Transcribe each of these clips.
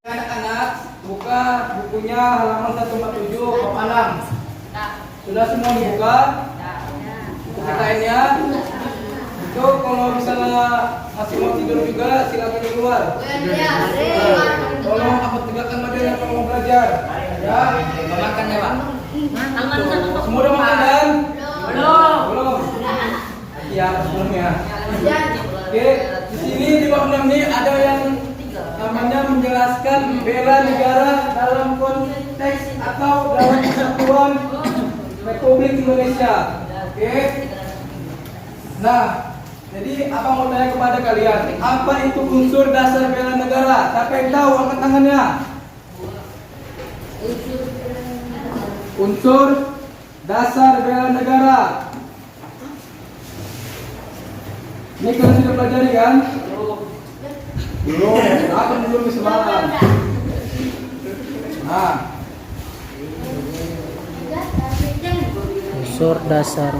Anak-anak, buka bukunya halaman 147 bab 6. Sudah semua dibuka? Buku-bukunya. Itu kalau misalnya masih mau tidur juga silakan di luar. Tolong aku tegakkan badannya kalau mau belajar. Ya, makan ya Pak. Semua udah makan kan? Belum. Ya, belum ya. Oke, di sini di bab 6 ini ada yang namanya menjelaskan bela negara dalam konteks atau dalam kesatuan Republik Indonesia. Oke. Nah, jadi apa mau tanya kepada kalian? Apa itu unsur dasar bela negara? Siapa yang tahu? Angkat tangannya. Unsur dasar bela negara. Ini kalian sudah pelajari kan? Belum, akan belum semalam. Nah, unsur dasar.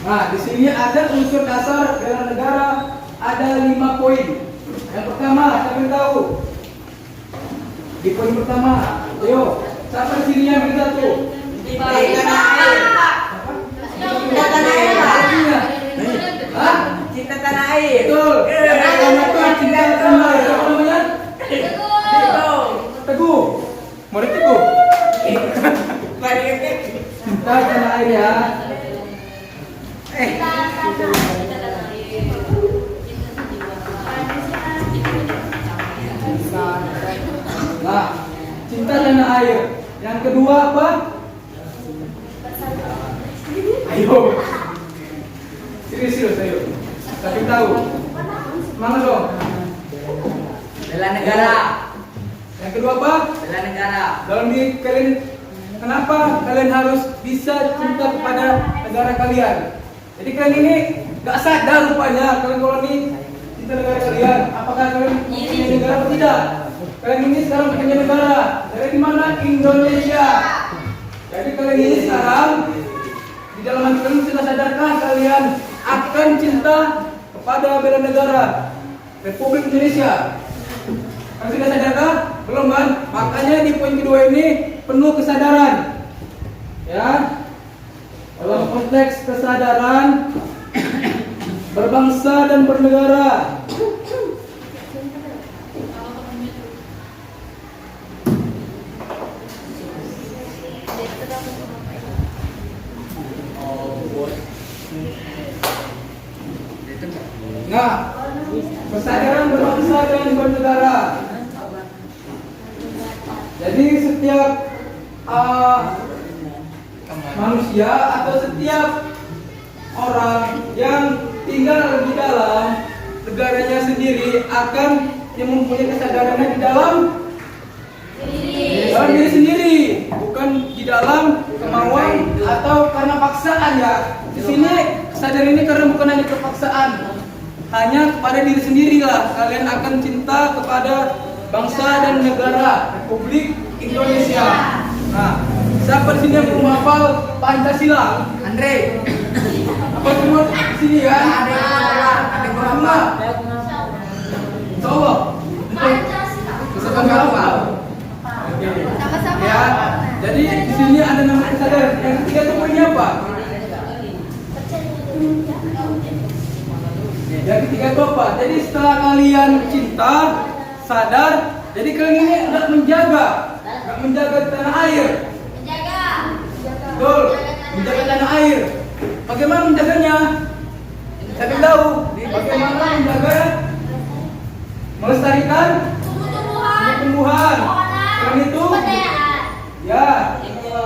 Nah, di sini ada unsur dasar bela negara, ada 5 poin. Yang pertama, siapa yang tahu? Di poin pertama, ayo, siapa di sini yang bisa tuh? Cinta tanah air. Cinta tanah air. Hah? Cinta tanah air. Betul. Yang pertama tuh cinta tanah air. Apa namanya? Teguh. Murid Teguh. Cinta tanah air ya. Nah, cinta tanah air. Yang kedua apa? Ayo. Serius, ayo. Tapi tahu. Mana dong? Bela negara. Yang kedua apa? Bela negara. Dalam diri kalian, kenapa kalian harus bisa cinta kepada negara kalian? Jadi kalian ini gak sadar rupanya kalian kalau ini cinta negara kalian. Apakah kalian punya negara atau tidak? Kalian ini sekarang punya negara. Dari mana? Indonesia. Jadi kalian ini sekarang di dalam hati kalian sudah sadarkah kalian akan cinta kepada bela negara Republik Indonesia? Kalian sudah sadarkah? Belum kan? Makanya di poin kedua ini penuh kesadaran. Ya. Dalam konteks kesadaran berbangsa dan bernegara. Nah, kesadaran berbangsa dan bernegara. Jadi setiap manusia atau setiap orang yang tinggal di dalam negaranya sendiri akan yang mempunyai kesadarannya di dalam diri sendiri, bukan di dalam kemauan atau karena paksaan ya. Di sini kesadaran ini karena bukan hanya kepaksaan, hanya kepada diri sendirilah kalian akan cinta kepada bangsa dan negara Republik Indonesia. Nah, siapa di sini yang belum hafal Pancasila? Andre. Apa semua di sini ya? Ada yang semua. Coba. Bisa kami hafal. Ya. Jadi di sini ada nama kesadaran. Yang ketiga itu poinnya apa? Yang ketiga itu apa? Jadi setelah kalian cinta, sadar, jadi kalian ini nggak menjaga tanah air. Betul, menjaga tanah air. Bagaimana menjaganya? Saya tahu. Bagaimana menjaga, melestarikan pertumbuhan. Selain itu, ya,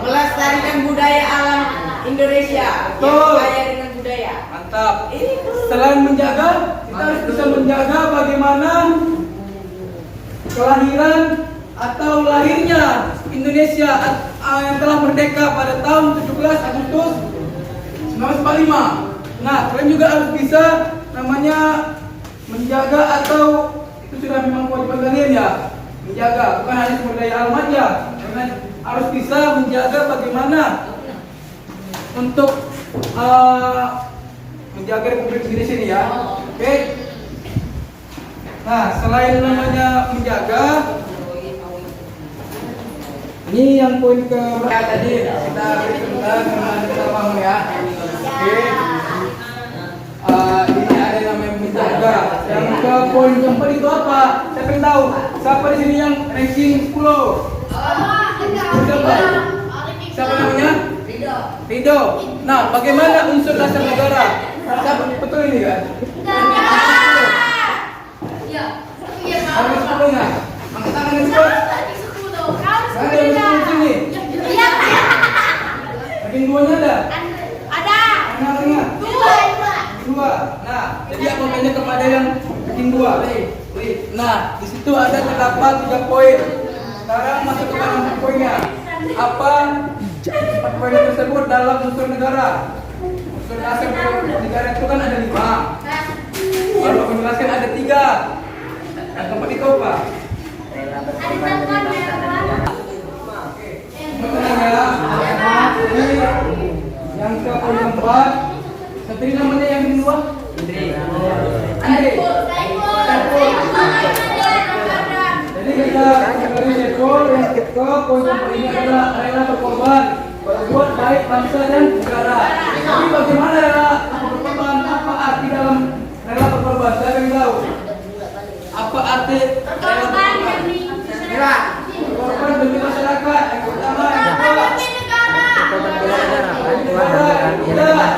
Melestarikan budaya alam Indonesia. Betul. Yang kaya dengan budaya. mantap. Selain menjaga, kita harus bisa menjaga bagaimana kelahiran atau lahirnya Indonesia yang telah merdeka pada tahun 17 Agustus 1945. Nah, kalian juga harus bisa namanya menjaga, atau itu sudah memang kewajiban kalian ya, menjaga, bukan hanya sumber daya alam aja. Kalian harus bisa menjaga bagaimana untuk menjaga Republik Indonesia ini ya. Oke. Nah, selain namanya menjaga, ini yang poin ke tadi kita beri sebentar kita paham ya. Oke. Ini ada yang namanya menjaga. Yang ke poin keempat itu apa? Saya pengen tahu. Siapa di sini yang ranking 10? Siapa namanya? Rido. Nah, bagaimana unsur dasar negara? Siapa betul ini kan? Harus 10 nggak? Angkat tangan yang cepat. Ada yang betul sini. Ranking 2-nya ada? Mana tengah? 2. Nah, jadi aku tanya kepada yang ranking 2. Nah, di situ ada terdapat 3 poin. Sekarang masuk ke dalam poinnya. Apa 4 poin tersebut dalam unsur negara? Unsur dasar negara itu kan ada 5. Kalau menjelaskan ada 3. Yang keempat itu apa? Tenang ya. Jadi yang ke poin keempat. Satu ini namanya yang kedua. Andre. Jadi kita kembali Saiful. Yang ke poin keempat ini adalah rela berkorban berbuat baik bangsa dan negara. Tapi bagaimana rela berkorban? Apa arti dalam rela berkorban? Saya ingin tahu. Apa arti rela berkorban? Berkorban demi masyarakat. Yang pertama apa? Negara.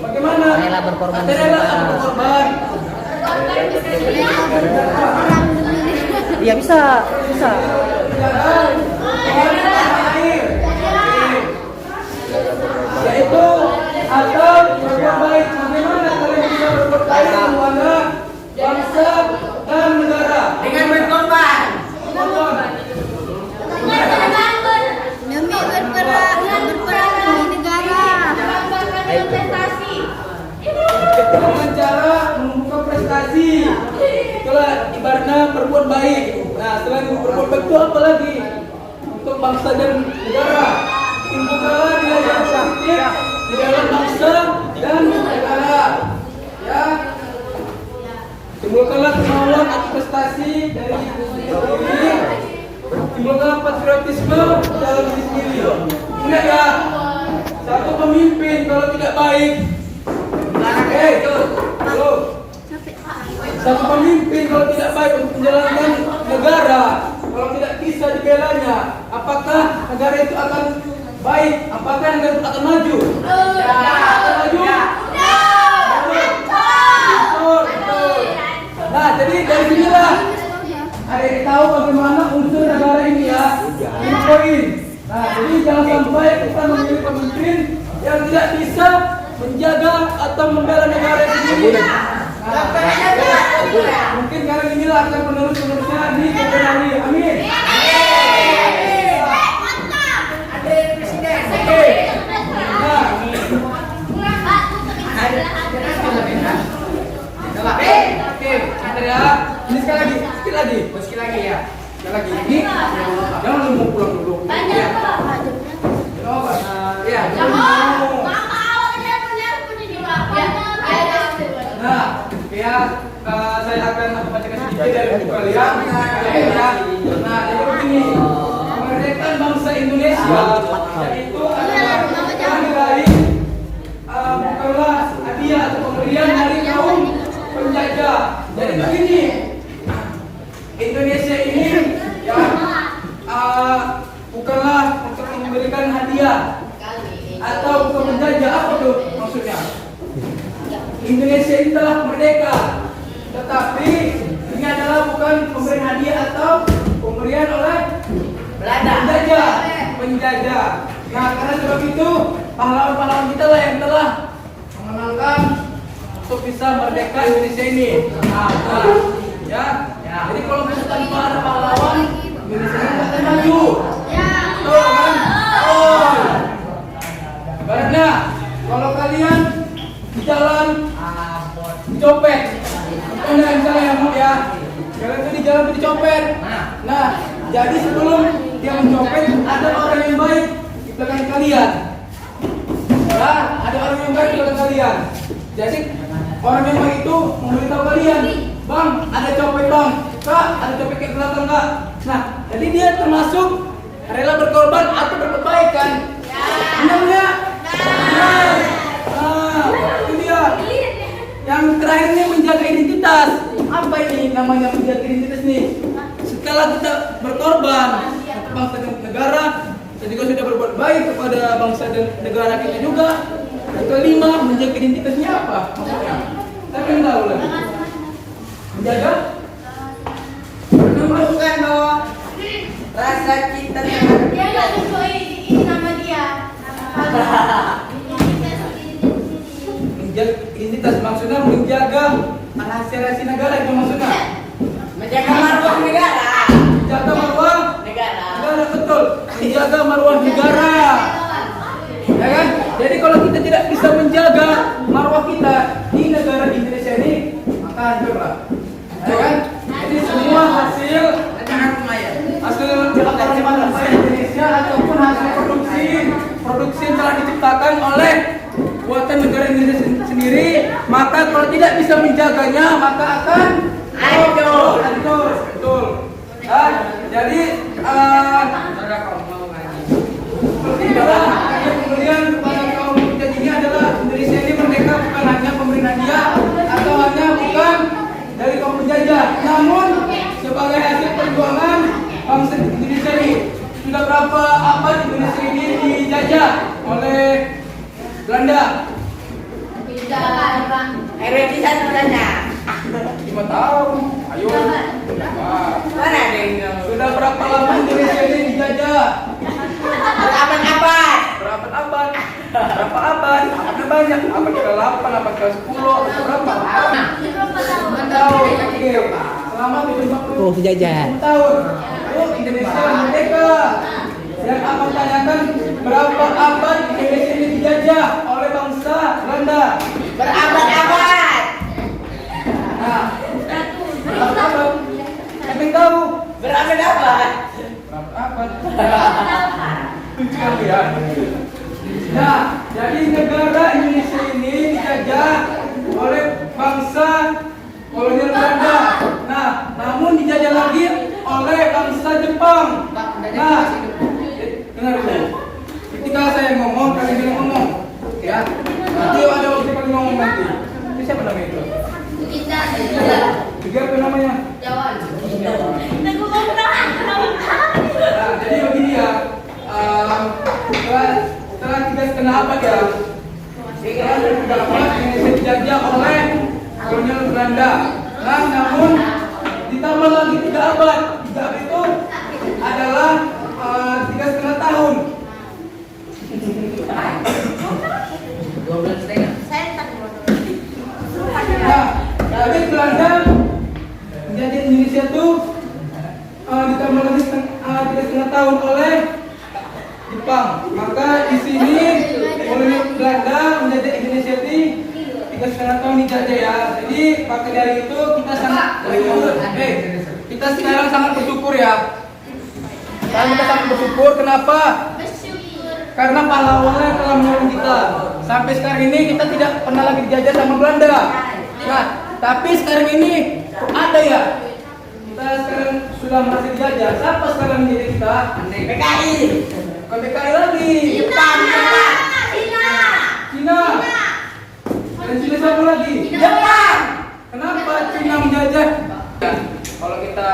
Bagaimana? Rela berkorban. Rela berkorban. Iya bisa. Yaitu atau berbuat baik. Bagaimana kalian bisa berbuat baik kepada bangsa dan negara? Dengan berkorban. Demi berperang demi negara. Dengan cara membuka prestasi. Itulah ibaratnya berbuat baik. Nah, selain berbuat baik itu apa lagi? Untuk bangsa dan negara. Timbulkanlah nilai yang positif di dalam bangsa dan negara. Ya. Timbulkanlah kemauan atau prestasi dari diri sendiri. Timbulkanlah patriotisme dalam diri sendiri. Ingat ya, satu pemimpin kalau tidak baik, satu pemimpin kalau tidak baik untuk menjalankan negara, kalau tidak bisa dibelanya, apakah negara itu akan baik? Apakah negara itu akan maju? Akan maju? Betul. Nah, jadi dari sinilah ada tahu bagaimana unsur negara ini ya. Ini poin. Nah, jadi jangan sampai kita memilih pemimpin yang tidak bisa menjaga atau membela negara sendiri. Mungkin kalian inilah akan penerus-penerusnya di Februari. Amin. Oke. Nah, oke, sebentar ya. Ini sekali lagi, sedikit lagi. Sekali lagi ya. Sekali lagi. Ini jangan lu mau pulang dulu. Banyak kok. Coba. Ya. Nah, ya, saya akan bacakan sedikit dari buku kalian. Nah, jadi begini, kemerdekaan bangsa Indonesia itu adalah nilai bukanlah hadiah atau pemberian dari kaum penjajah. Jadi begini, Indonesia ini ya bukanlah untuk memberikan hadiah atau untuk menjajah. Apa tuh maksudnya? Indonesia ini telah merdeka, tetapi ini adalah bukan pemberian hadiah atau Nah, karena sebab itu pahlawan-pahlawan kita lah yang telah memenangkan untuk bisa merdeka Indonesia ini. Nah, ya. Jadi kalau tanpa ada pahlawan, Indonesia ini nggak akan maju. Betul kan? Oh. Baratnya, kalau kalian di jalan dicopet, contohnya misalnya ya, kalian tuh di jalan tuh dicopet. Nah, jadi sebelum dia mencopet ada orang yang baik di belakang kalian. Ya, ada orang yang baik di belakang kalian. Jadi orang yang baik itu memberitahu kalian, bang, ada copet bang, kak, ada copet ke belakang kak. Nah, jadi dia termasuk rela berkorban atau berbuat baik kan? Benar. Itu dia. Yang terakhir ini menjaga identitas. Apa ini namanya menjaga identitas nih? Setelah kita berkorban untuk bangsa dan negara, kita juga sudah berbuat baik kepada bangsa dan negara kita juga. Yang kelima, menjaga identitasnya apa? Maksudnya, kita pengen tahu lagi. Menjaga? Menumbuhkan bahwa rasa cinta terhadap Dia nggak sesuai ini nama dia. Menjaga identitas maksudnya menjaga rahasia-rahasia negara itu maksudnya. menjaga marwah negara. Menjaga marwah Negara. negara, betul. Menjaga marwah negara. Ya kan? Jadi kalau kita tidak bisa menjaga marwah kita di negara Indonesia ini, maka hancurlah. Ya kan? Jadi semua hasil laporan bangsa Indonesia ataupun hasil produksi yang telah diciptakan oleh buatan negara Indonesia sendiri, maka kalau tidak bisa menjaganya maka akan hancur. Betul. Jadi kemudian kepada kaum kita ini adalah Indonesia ini merdeka bukan hanya pemerintah dia atau hanya bukan dari kaum penjajah, namun sebagai hasil perjuangan bangsa Indonesia ini. Sudah berapa abad Indonesia ini dijajah oleh Belanda? RRI satu saja. 5 tahun. Ayo. Mana ada yang Sudah berapa lama Indonesia ini dijajah? berabad-abad? Berabad-abad. Berapa abad? Abadnya banyak. Abad ke-8, abad ke-10, abad berapa? 5 tahun. Oke. Selama 50 penjajahan. tahun. Oh, Indonesia merdeka. Yang akan tanyakan berapa abad Indonesia ini dijajah oleh bangsa Belanda? Berabad-abad. Nah, berapa abad? Siapa yang tahu? Berabad-abad. Berapa abad? Tunjukkan ya. Nah, jadi negara Indonesia ini dijajah oleh bangsa kolonial Belanda. Nah, namun dijajah lagi oleh bangsa Jepang. Nah, dengar dulu. Ketika saya ngomong, kalian bilang ngomong, ya. Nanti ada waktu kalian ngomong nanti. Itu siapa namanya itu? Tiga apa namanya? Nah, jadi begini ya. Setelah 3,5 abad ya. Setelah 3,5 abad Indonesia dijajah oleh kolonial Belanda. Nah, namun ditambah lagi 3 abad. 3 abad itu adalah 3,5 tahun. 12,5. Nah, jadi Belanda menjadi Indonesia itu ditambah lagi 3,5 tahun oleh Jepang. Maka di sini kolonial Belanda menjadi Indonesia ini 3,5 tahun dijajah ya. Jadi maka dari itu kita sangat bersyukur. Kita sekarang sangat bersyukur ya. Sekarang kita sangat bersyukur. Kenapa? Karena pahlawannya telah menolong kita. Sampai sekarang ini kita tidak pernah lagi dijajah sama Belanda. Nah, tapi sekarang ini ada ya. Kita sekarang sudah merasa dijajah. Siapa sekarang menjadi kita? PKI. Bukan PKI lagi. Jepang. Cina. Dan Cina siapa lagi? Jepang. Kenapa Cina menjajah? Ya, kalau kita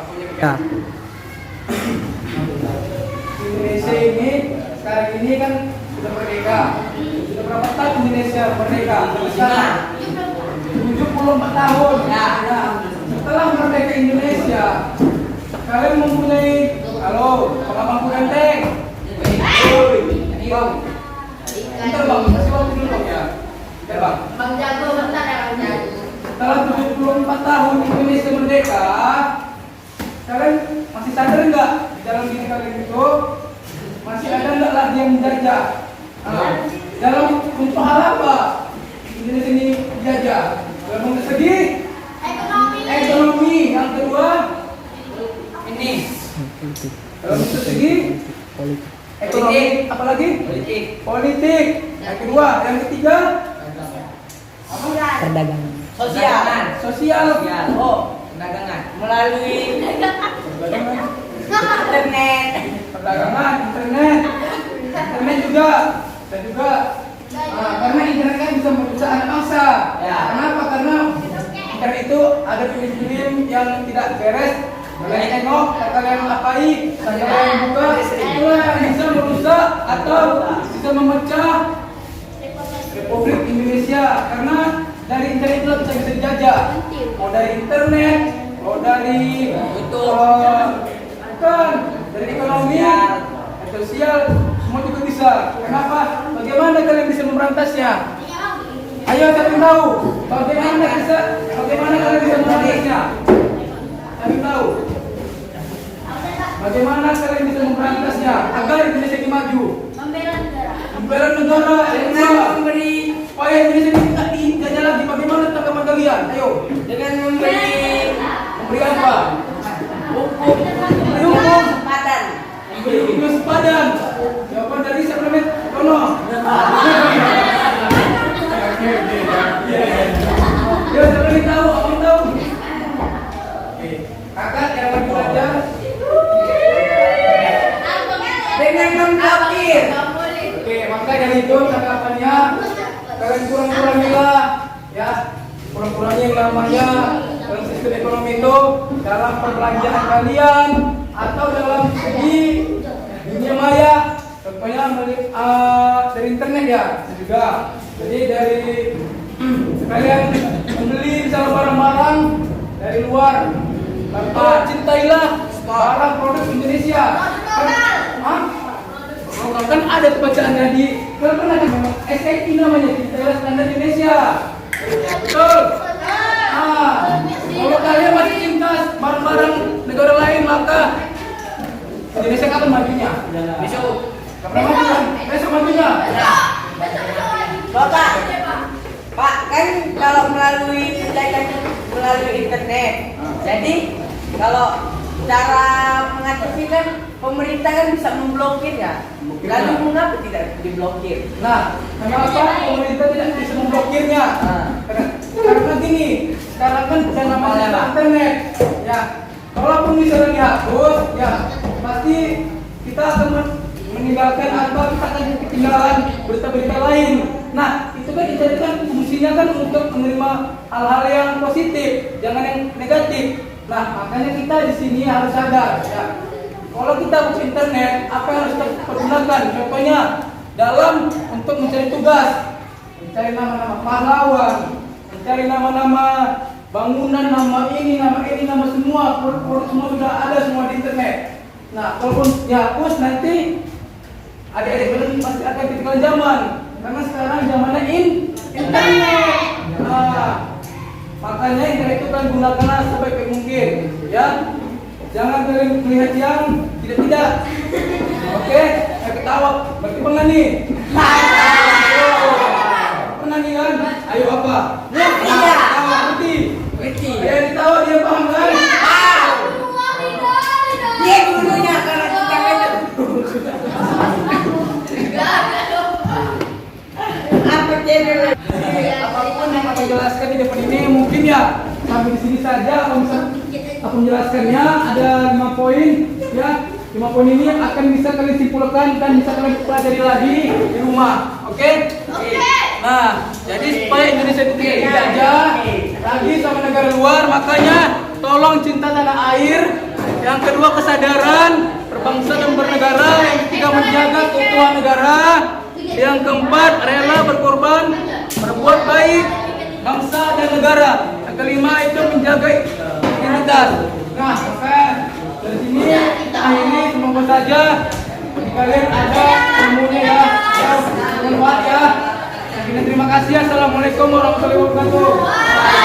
punya PKI. Indonesia ini sekarang ini kan sudah merdeka. Sudah berapa tahun Indonesia merdeka? Sekarang 74 tahun. Ya. Setelah merdeka Indonesia, kalian mempunyai halo pengalaman ganteng. Bang. Bentar bang, kasih waktu dulu bang ya. Bentar bang. Bang Jago, bentar ya Bang Jago. Setelah 74 tahun Indonesia merdeka, kalian masih sadar nggak di dalam diri kalian itu masih ada nggak lagi yang menjajah? Dalam untuk hal apa Indonesia ini dijajah? Dalam segi ekonomi. Yang kedua ini dalam segi ekonomi, apalagi politik. Yang kedua, yang ketiga Perdagangan. sosial. Oh, perdagangan melalui internet. Perdagangan, internet juga, dan juga karena internet kan bisa memecah anak bangsa. Ya. Kenapa? Karena internet itu ada film-film yang tidak beres. Kalian tengok, kalian ngapai, kalian buka, itulah yang bisa merusak atau bisa memecah Republik Indonesia. Karena dari internet itu kita bisa dijajah. Mau dari internet, mau dari bukan dari ekonomi, sosial, semua juga bisa. Kenapa? Bagaimana kalian bisa memberantasnya? Ayo kalian tahu. Bagaimana kalian bisa memberantasnya? Kalian tahu. Bagaimana kalian bisa memberantasnya agar Indonesia ini maju? Membela negara. Dengan memberi supaya Indonesia ini tidak dijajah lagi. Bagaimana tanggapan kalian? Ayo. Dengan memberi apa? hukum sempadan. Memberi hukum sempadan. Jawaban dari Sakramen Kono. Ya, Sakramen tahu, apa yang tahu? Oke, kakak yang lagi belajar Dengan memblokir. Oke, maka dari itu tanggapannya kalian kurang-kurangilah ya, kurang-kurangi yang namanya dalam sistem ekonomi itu dalam perbelanjaan kalian atau dalam segi dunia maya, contohnya dari internet ya juga. Jadi dari kalian membeli misalnya barang-barang dari luar, maka cintailah barang produk Indonesia. Kan ada bacaan di kalau pernah kan SIP namanya Cintailah Standar Indonesia. Betul. Kalau kalian masih cinta barang-barang negara lain maka Indonesia kapan majunya? Besok. Kapan majunya? Besok majunya. Bapak, Pak, kan kalau melalui internet. Jadi kalau cara mengatur kan pemerintah kan bisa memblokir ya. Lalu mengapa tidak diblokir? Nah, kenapa pemerintah tidak bisa memblokirnya? Karena gini, sekarang kan sudah namanya internet. Ya, kalaupun misalnya dihapus, ya pasti kita akan meninggalkan atau kita akan ketinggalan berita-berita lain. Nah, itu kan dijadikan fungsinya kan untuk menerima hal-hal yang positif, jangan yang negatif. Nah, makanya kita di sini harus sadar ya. Kalau kita buka internet, apa yang harus kita pergunakan? Contohnya dalam untuk mencari tugas, mencari nama-nama pahlawan, mencari nama-nama bangunan, nama ini, nama semua, produk semua sudah ada semua di internet. Nah, kalaupun dihapus nanti adik-adik kalian pasti akan ketinggalan zaman, karena sekarang zamannya internet. Nah, makanya internet itu kan gunakanlah sebaik mungkin, ya. Jangan kalian melihat yang tidak. Oke, saya ketawa. Berarti pernah nih. Pernah nih kan? Ayo apa? Iya. Berarti. Ayo ditawa dia paham kan? Dia dulunya karena kita kan apa channel? Apapun yang aku jelaskan di depan ini mungkin ya sampai di sini saja. Aku menjelaskannya ada 5 poin ya. 5 poin ini akan bisa kalian simpulkan dan bisa kalian pelajari lagi di rumah. Oke? Nah, jadi supaya Indonesia itu tidak dijajah lagi sama negara luar, makanya tolong cinta tanah air. Yang kedua kesadaran berbangsa dan bernegara. Yang ketiga menjaga keutuhan negara. Yang keempat rela berkorban, berbuat baik bangsa dan negara. Yang kelima itu menjaga identitas. Nah, maka dari sini kita akhiri semoga saja bagi kalian ada ilmunya ya. Ya, bermanfaat ya. Terima kasih. Assalamualaikum warahmatullahi wabarakatuh.